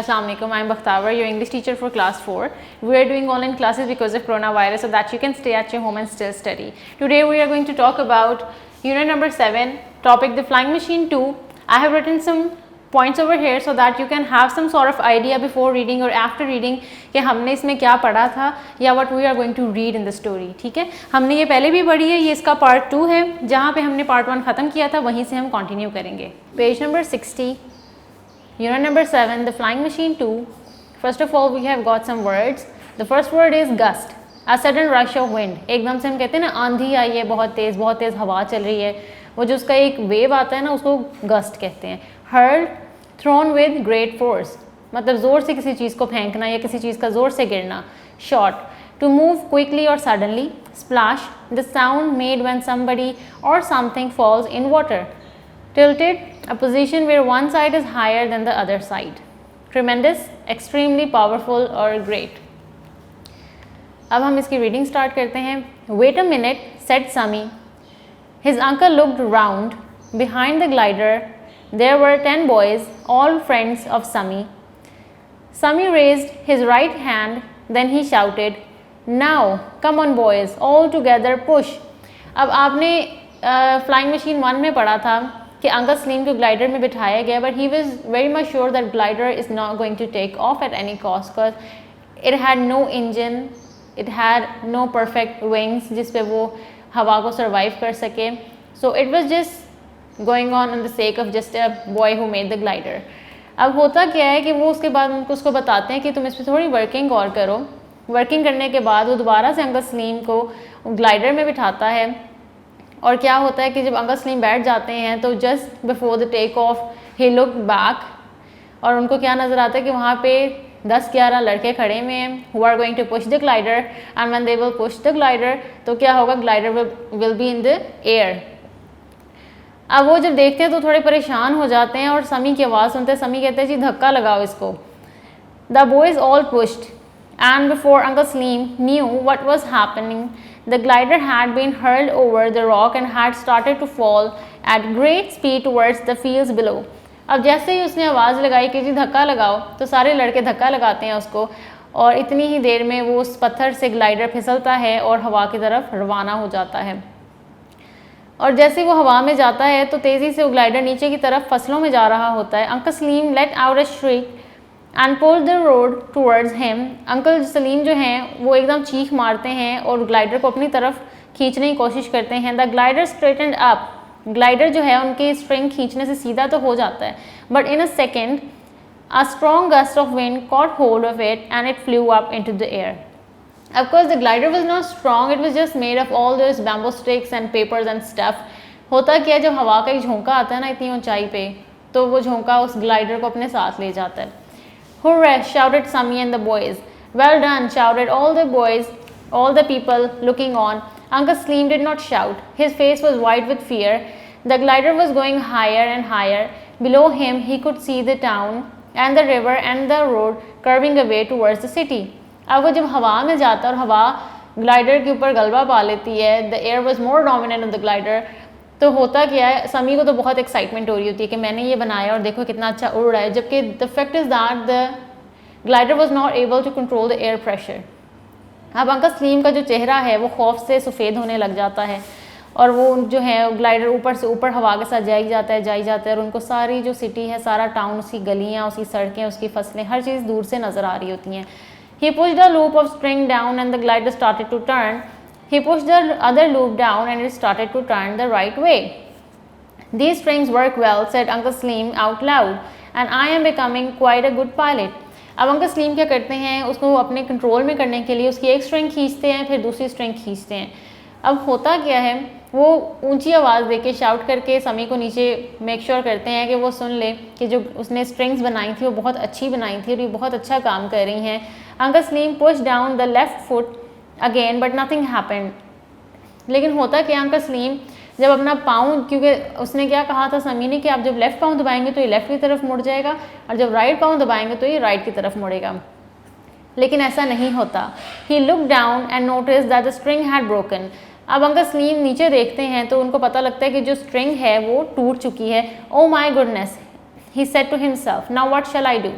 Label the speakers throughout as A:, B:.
A: Assalamu alaikum. I'm Bakhtavar, your English teacher for class 4. We are doing online classes because of coronavirus so that you can stay at your home and still study. Today we are going to talk about unit number 7, topic the flying machine 2. I have written some points over here so that you can have some sort of idea before reading or after reading कि हमने इसमें क्या पढ़ा था या what we are going to read in the story. ठीक है, हमने ये पहले भी पढ़ी है, ये इसका पार्ट 2 है. जहाँ पे हमने पार्ट 1 ख़त्म किया था वहीं से हम कंटिन्यू करेंगे. Page number 60, unit number 7, the flying machine 2. First of all we have got some words. The first word is gust, a sudden rush of wind. एकदम से हम कहते हैं ना आंधी आई है, बहुत तेज़ हवा चल रही है, वो जो उसका एक वेव आता है ना उसको गस्ट कहते हैं. hurled, thrown with great force, मतलब ज़ोर से किसी चीज़ को फेंकना या किसी चीज़ का ज़ोर से गिरना. shot, to move quickly or suddenly. splash, the sound made when somebody or something falls in water. tilted, a position where one side is higher than the other side. tremendous, extremely powerful or great. अब हम इसकी reading start करते हैं. Wait a minute, said Sami. His uncle looked round. Behind the glider there were 10 boys, all friends of Sami. Sami raised his right hand, then he shouted, now come on boys, all together push. अब आपने flying machine 1 में पढ़ा था कि uncle Salim को glider में बिठाया गया, but he was very much sure that glider is not going to take off at any cost because it had no engine, it had no perfect wings जिस पे वो हवा को सर्वाइव कर सके. So it was just going on the sake of just a boy who made the glider. अब होता क्या है कि वो उसके बाद उनको उसको बताते हैं कि तुम इस पर थोड़ी वर्किंग और करो. वर्किंग करने के बाद वो दोबारा से अंकल सलीम को ग्लाइडर में बिठाता है. और क्या होता है कि जब अंकल सलीम बैठ जाते हैं तो just before the take off he look back और उनको क्या नज़र आता है कि वहाँ पे 10-11 लड़के खड़े हुए हैं who are going to push the glider. And when they will push the glider तो क्या होगा, glider will be in the air. अब वो जब देखते हैं तो थोड़े परेशान हो जाते हैं और समी की आवाज़ सुनते हैं. समी कहते हैं जी धक्का लगाओ इसको. The boys all pushed and before Uncle Salim knew what was happening, the glider had been hurled over the rock and had started to fall at great speed towards the fields below. अब जैसे ही उसने आवाज़ लगाई कि जी धक्का लगाओ तो सारे लड़के धक्का लगाते हैं उसको और इतनी ही देर में वो उस पत्थर से ग्लाइडर फिसलता है और हवा की तरफ रवाना हो जाता है. और जैसे वो हवा में जाता है तो तेज़ी से वो ग्लाइडर नीचे की तरफ फसलों में जा रहा होता है. Uncle Salim let out a shriek and pull the rod towards him. Uncle Salim जो हैं वो एकदम चीख मारते हैं और ग्लाइडर को अपनी तरफ खींचने की कोशिश करते हैं. The glider straightened up. Glider जो है उनकी स्ट्रिंग खींचने से सीधा तो हो जाता है, but in a second a strong gust of wind cot hold of it and it flu up into the air. Of course the glider was not strong, it was just made of all those bamboo sticks and papers and stuff. होता क्या, जब हवा का एक झोंका आता है ना इतनी ऊंचाई पे तो वो झोंका उस ग्लाइडर को अपने साथ ले जाता है. Hurrah! shouted Sami and the boys. Well done! shouted all the boys, all the people looking on. Uncle Salim did not shout. His face was white with fear. The glider was going higher and higher. Below him he could see the town and the river and the road curving away towards the city. अब वो जब हवा में जाता है और हवा glider के ऊपर गलबा पा लेती है, the air was more dominant on the glider, तो होता क्या है, समी को तो बहुत एक्साइटमेंट हो रही होती है कि मैंने ये बनाया और देखो कितना अच्छा उड़ रहा है, जबकि the fact is that the glider was not able to control the air pressure. अब अंकल सलीम का जो चेहरा है वो खौफ से सफ़ेद होने लग जाता है और वो जो है ग्लाइडर ऊपर से ऊपर हवा के साथ जाई जाता है और उनको सारी जो सिटी है, सारा टाउन, उसकी गलियाँ, उसकी सड़कें, उसकी फसलें, हर चीज़ दूर से नज़र आ रही होती हैं. He pushed a loop of string down and the glider started to turn. He pushed the other loop down and it started to turn the right way. These strings work well, said Uncle Salim out loud, and I am becoming quite a good pilot. अब uncle Salim क्या करते हैं, उसको अपने control में करने के लिए उसकी एक स्ट्रिंग खींचते हैं, फिर दूसरी स्ट्रिंग खींचते हैं. अब होता क्या है, वो ऊंची आवाज़ देके शाउट करके समी को नीचे मेक श्योर करते हैं कि वो सुन ले कि जो उसने स्ट्रिंग्स बनाई थी वो बहुत अच्छी बनाई थी और ये बहुत अच्छा काम कर रही हैं. Uncle Salim push down the left foot again but nothing happened. लेकिन होता क्या, अंकल सलीम जब अपना पाँव, क्योंकि उसने क्या कहा था समी ने कि आप जब लेफ़्ट पाँव दबाएंगे तो ये लेफ़्ट की तरफ मुड़ जाएगा और जब राइट पाँव दबाएंगे तो ये राइट की तरफ मुड़ेगा, लेकिन ऐसा नहीं होता. He look down and notice that the string had broken. अब अंकल सलीम नीचे देखते हैं तो उनको पता लगता है कि जो स्ट्रिंग है वो टूट चुकी है. Oh my goodness, he said to himself, now what shall I do.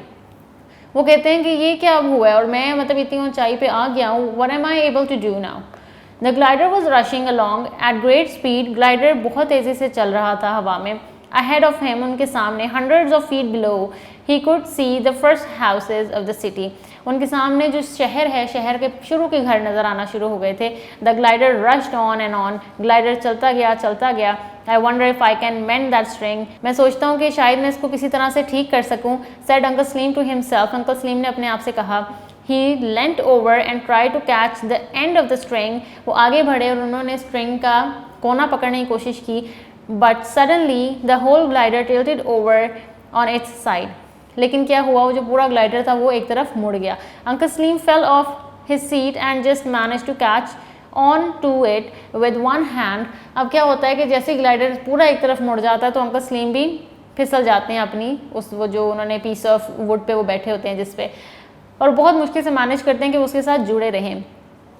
A: वो कहते हैं कि ये क्या अब हुआ है और मैं मतलब इतनी ऊंचाई पे आ गया हूँ, what am I able to do now. The glider was rushing along at great speed, glider बहुत तेज़ी से चल रहा था हवा में। अहेड ऑफ हिम, उनके सामने, hundreds of feet below, he could see the first houses of the city, उनके सामने जो शहर है, शहर के शुरू के घर नज़र आना शुरू हो गए थे। The glider rushed on and on, glider चलता गया। I wonder if I can mend that string, मैं सोचता हूँ कि शायद मैं इसको किसी तरह से ठीक कर सकूँ। Said uncle Salim to himself, uncle Salim ने अपने आप से कहा। He leant over and try to catch the end of the string, वो आगे बढ़े और उन्होंने स्ट्रिंग का कोना पकड़ने की कोशिश की। But suddenly the whole glider tilted over on its side, लेकिन क्या हुआ, वो जो पूरा ग्लाइडर था वो एक तरफ मुड़ गया। Uncle Salim fell off his seat and just manage to catch on to it with one hand. अब क्या होता है कि जैसे ग्लाइडर पूरा एक तरफ मुड़ जाता है तो अंकल सलीम भी फिसल जाते हैं अपनी उस वो जो उन्होंने पीस ऑफ वुड पे वो बैठे होते हैं जिस पे, और बहुत मुश्किल से मैनेज करते हैं कि उसके साथ जुड़े रहें।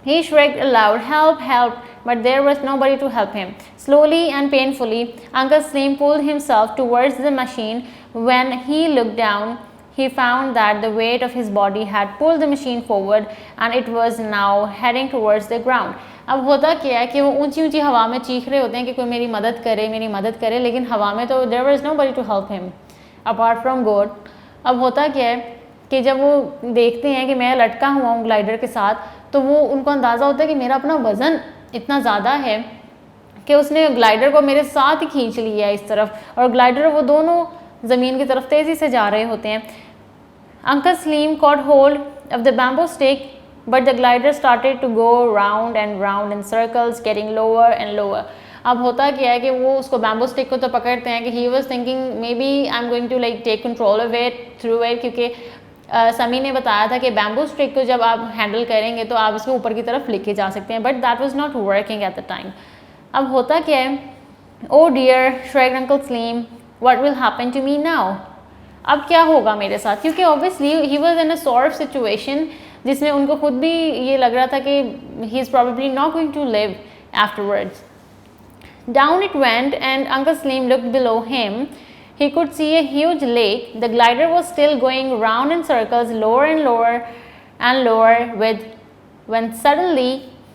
A: He shrieked aloud, help, help, but there was nobody to help him. Slowly and painfully, Uncle Slim pulled himself towards the machine. When he looked down, he found that the weight of his body had pulled the machine forward and it was now heading towards the ground. अब होता क्या है कि वो ऊंची ऊंची हवा में चीख रहे होते हैं कि कोई मेरी मदद करे, लेकिन हवा में तो there was nobody to help him apart from God. अब होता क्या है कि जब वो देखते हैं कि मैं लटका हुआ हूँ ग्लाइडर के साथ, तो वो उनको अंदाज़ा होता है कि मेरा अपना वज़न इतना ज़्यादा है कि उसने ग्लाइडर को मेरे साथ ही खींच लिया है इस तरफ, और ग्लाइडर वो दोनों ज़मीन की तरफ तेज़ी से जा रहे होते हैं। Uncle Salim caught hold of the bamboo stick, but the glider started to go round and round in circles, getting lower and lower. अब होता क्या है कि वो उसको बैम्बो स्टिक को तो पकड़ते हैं कि he was thinking maybe I am going to like take control of it through it, क्योंकि समी ने बताया था कि बैम्बू स्टिक को जब आप हैंडल करेंगे तो आप इसको ऊपर की तरफ लेके जा सकते हैं, but that was not working at the time. अब होता क्या है, oh dear shrieked uncle Salim, what will happen to me now, अब क्या होगा मेरे साथ, क्योंकि obviously he was in a sort situation जिसमें उनको खुद भी ये लग रहा था कि he is probably not going to live afterwards. Down it went and Uncle Slim looked below him. He could see a huge lake. The glider was still going round in circles, lower and lower and lower, when suddenly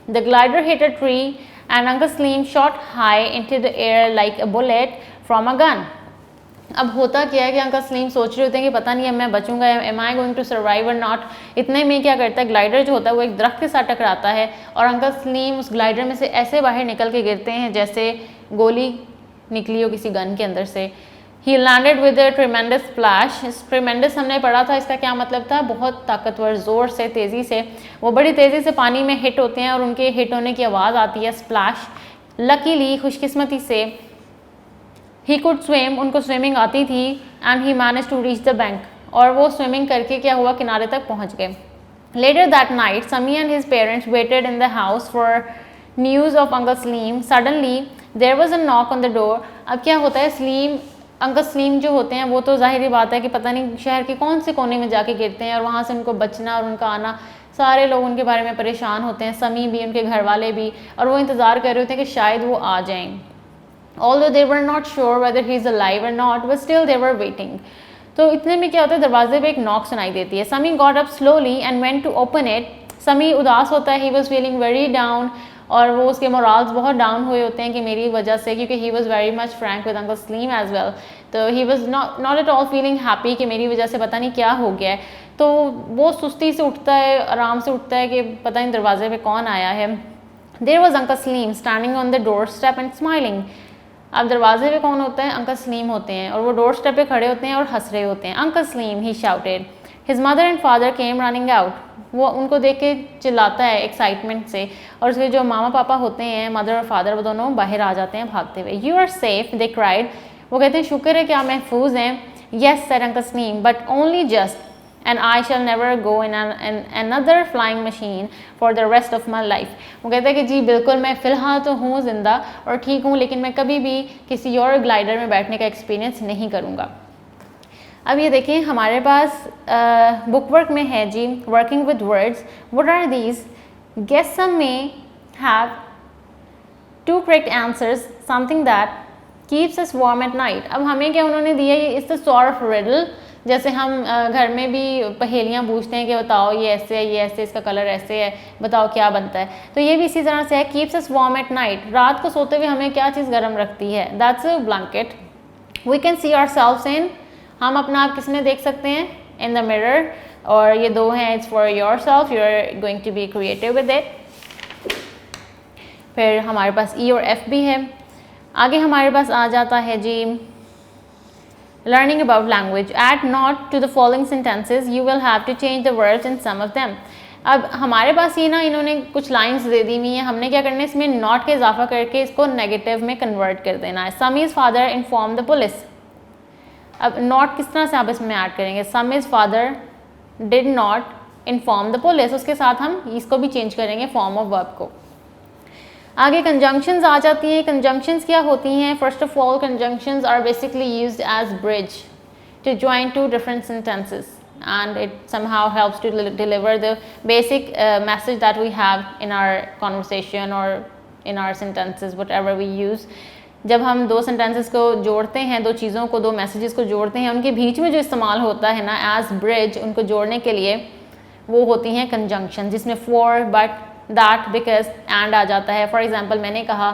A: the glider hit a tree and Uncle Slim shot high into the air like a bullet from a gun. अब होता क्या है कि uncle Salim सोच रहे होते हैं कि पता नहीं अब मैं बचूंगा, am I going to survive और नॉट। इतने में क्या करता है, ग्लाइडर जो होता है वो एक दरख्त के साथ टकराता है और अंकल सलीम उस ग्लाइडर में से ऐसे बाहर निकल के गिरते हैं जैसे गोली निकली हो किसी गन के अंदर से। ही landed with a tremendous splash. Tremendous हमने पढ़ा था, इसका क्या मतलब था, बहुत ताकतवर, ज़ोर से, तेज़ी से, वो बड़ी तेज़ी से पानी में हिट होते हैं और उनके हिट होने की आवाज़ आती है, स्प्लैश। लकीली, खुशकिस्मती से, ही कुड स्विम, उनको स्विमिंग आती थी, and he manage to reach the bank, और वो स्विमिंग करके क्या हुआ, किनारे तक पहुंच गए। Later that night Sami and his parents waited in the house for news of uncle Salim. Suddenly there was a knock on the door. अब क्या होता है, अंकल सलीम जो होते हैं वो तो जाहिर बात है कि पता नहीं शहर के कौन से कोने में जाके गिरते हैं और वहाँ से उनको बचना और उनका आना, सारे लोग उनके बारे में परेशान होते हैं, समी भी, उनके घर वाले भी, और वो इंतज़ार कर रहे होते हैं कि शायद वो आ जाएं। Although they were not sure whether he is alive or not, but still they were waiting. तो इतने में क्या होता है, दरवाजे पे एक नॉक सुनाई देती है। समी got up slowly and went to open it. समी उदास होता है, he was feeling very down, और वो उसके मोरल्स बहुत डाउन हुए होते हैं कि मेरी वजह से, क्योंकि he was very much frank with Uncle Slim as well. तो he was not at all feeling happy कि मेरी वजह से पता नहीं क्या हो गया है। तो वो सुस्ती से उठता है, आराम से उठता है कि पता नहीं दरवाजे पे कौन आया है। There was Uncle Slim standing on the doorstep and smiling. अब दरवाजे पे कौन होता है, अंकल सलीम होते हैं, और वो डोर स्टेप पे खड़े होते हैं और हंस रहे होते हैं। Uncle Salim, he shouted. His mother and father came running out. वो उनको देख के चिल्लाता है एक्साइटमेंट से, और उसके जो मामा पापा होते हैं, मदर और फादर, वो दोनों बाहर आ जाते हैं भागते हुए। You are safe, they cried. वो कहते हैं शुक्र है कि आप महफूज हैं। Yes sir uncle Salim, but only just, and I shall never go in another flying machine for the rest of my life. वो कहता है कि जी बिल्कुल, मैं फ़िलहाल तो हूँ ज़िंदा और ठीक हूँ, लेकिन मैं कभी भी किसी और ग्लाइडर में बैठने का एक्सपीरियंस नहीं करूँगा। अब ये देखें हमारे पास बुक वर्क में है जी, working with words. What are these? Guess some may have two correct answers, something that keeps us warm at night. अब हमें क्या उन्होंने दिया, ये is the sort of riddle, जैसे हम घर में भी पहेलियाँ पूछते हैं कि बताओ ये ऐसे है, ये ऐसे, इसका कलर ऐसे है, बताओ क्या बनता है। तो ये भी इसी तरह से है, keeps us warm at night, रात को सोते हुए हमें क्या चीज़ गर्म रखती है, that's a blanket. We can see ourselves in, हम अपना आप किसमें देख सकते हैं, इन द मिरर, और ये दो हैं, it's for yourself, you are going to be creative with it. फिर हमारे पास ई और एफ भी है। आगे हमारे पास आ जाता है जी learning about language, add not to the following sentences, you will have to change the words in some of them. अब हमारे पास ये ना इन्होंने कुछ लाइंस दे दी हुई हैं, हमने क्या करना है इसमें नॉट के इजाफा करके इसको नेगेटिव में कन्वर्ट कर देना है। Sammy's father inform the police, अब नॉट किस तरह से आप इसमें ऐड करेंगे, Sammy's father did not inform the police, उसके साथ हम इसको भी चेंज करेंगे फॉर्म ऑफ वर्ब को। आगे कंजंक्शंस आ जाती हैं। कंजंक्शंस क्या होती हैं, first of all conjunctions are basically used as bridge to join two different sentences and it somehow helps to deliver the basic message that we have in our conversation or in our sentences, whatever we use. जब हम दो sentences को जोड़ते हैं, दो चीज़ों को, दो messages को जोड़ते हैं, उनके बीच में जो इस्तेमाल होता है ना as bridge, उनको जोड़ने के लिए वो होती हैं conjunction, जिसमें for, but, that, because, and आ जाता है। For example, मैंने कहा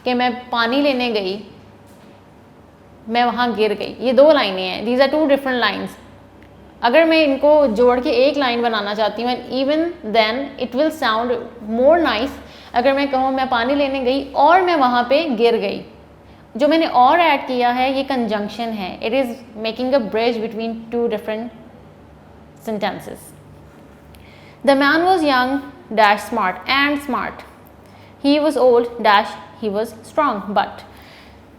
A: कि मैं पानी लेने गई, मैं वहाँ गिर गई, ये दो लाइनें हैं, these are two different lines। अगर मैं इनको जोड़ के एक लाइन बनाना चाहती हूँ, even then it will sound more nice अगर मैं कहूँ मैं पानी लेने गई और मैं वहाँ पे गिर गई। जो मैंने और ऐड किया है ये कंजंक्शन है, it is making a bridge between two different sentences. The man was young dash smart and smart, he was old dash he was strong but.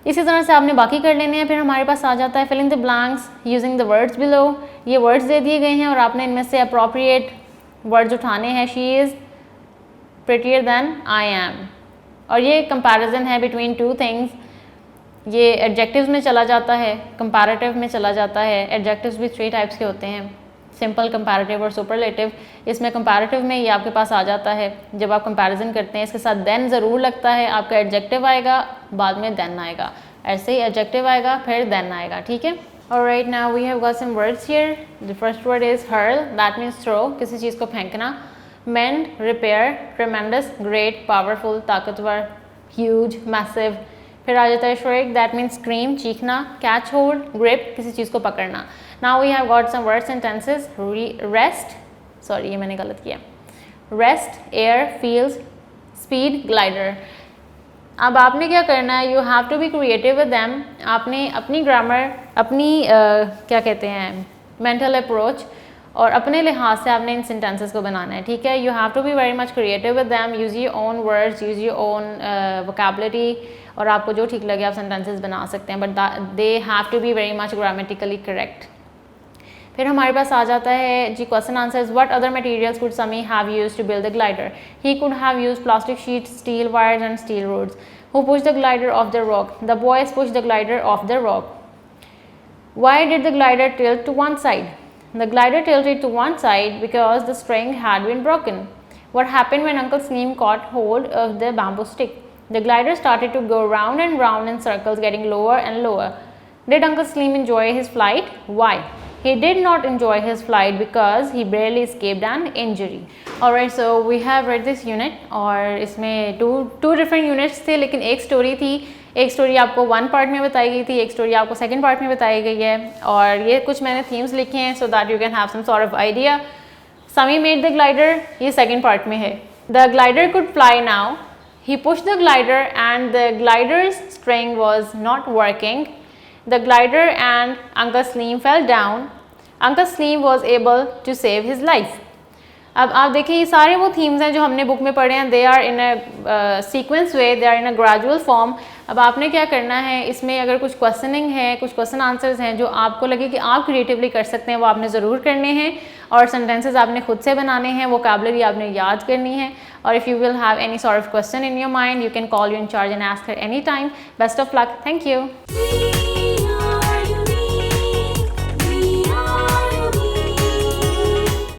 A: इसी तरह से आपने बाकी कर लेने हैं। फिर हमारे पास आ जाता है fill in the blanks using the words below. ये वर्ड्स दे दिए गए हैं और आपने इनमें से अप्रोप्रिएट वर्ड्स उठाने हैं। She is prettier than I am, और ये कंपैरिजन है बिटवीन टू थिंग्स। ये एडजेक्टिव्स में चला जाता है, कंपैरेटिव में चला जाता है। एडजेक्टिव्स भी 3 टाइप्स के होते हैं, सिंपल, कंपैरेटिव और सुपरलेटिव। इसमें कंपैरेटिव में ये आपके पास आ जाता है, जब आप कंपैरिजन करते हैं इसके साथ देन ज़रूर लगता है, आपका एडजेक्टिव आएगा बाद में देन आएगा, ऐसे ही एडजेक्टिव आएगा फिर देन आएगा, ठीक है। Alright, now we have got some words here. The first word is hurl, that means throw, किसी चीज़ को फेंकना। Mend, repair, tremendous, great, powerful, ताकतवर, ह्यूज, मैसिव। फिर आ जाता है श्रेक, दैट मीन्स स्क्रीम, चीखना। कैच होल्ड, ग्रिप, किसी चीज़ को पकड़ना। Now we have got some word sentences. Rest, sorry ये मैंने गलत किया, rest, air, feels, speed, glider. अब आपने क्या करना है, you have to be creative with them. आपने अपनी ग्रामर, अपनी क्या कहते हैं मेंटल अप्रोच और अपने लिहाज से आपने इन सेंटेंसेस को बनाना है, ठीक है। You have to be very much creative with them, use your own words, use your own vocabulary, और आपको जो ठीक लगे आप सेंटेंसेस बना सकते हैं, but they have to be very much grammatically correct. फिर हमारे पास आ जाता है जी question answers. What other materials could Sammy have used to build the glider? He could have used plastic sheets, steel wires and steel rods. Who pushed the glider off the rock? The boys pushed the glider off the rock. Why did the glider tilt to one side? The glider tilted to one side because the string had been broken. What happened when Uncle Slim caught hold of the bamboo stick? The glider started to go round and round in circles, getting lower and lower. Did Uncle Slim enjoy his flight? Why? He did not enjoy his flight because he barely escaped an injury. Alright, so we have read this unit, और इसमें two different units थे, लेकिन एक story थी। एक story आपको 1 part में बताई गई थी, एक स्टोरी आपको 2nd पार्ट में बताई गई है, और ये कुछ मैंने थीम्स लिखे हैं so that you can have some sort of idea. Sami made the glider, ये 2nd पार्ट में है। The glider could fly now, he pushed the glider and the glider's string was not working. The glider and Uncle Slim fell down. Uncle Slim was able to save his life. अब आप देखें ये सारे वो themes हैं जो हमने book में पढ़े हैं, they are in a sequence way, they are in a gradual form. अब आपने क्या करना है, इसमें अगर कुछ क्वेश्चनिंग है, कुछ क्वेश्चन आंसर्स हैं जो आपको लगे कि आप क्रिएटिवली कर सकते हैं, वो आपने ज़रूर करने हैं, और सेंटेंसेस आपने खुद से बनाने हैं, वोकैबुलरी आपने याद करनी है। और if you will have any sort of question in your mind, you can call you in charge and ask her any time. Best of luck, thank you.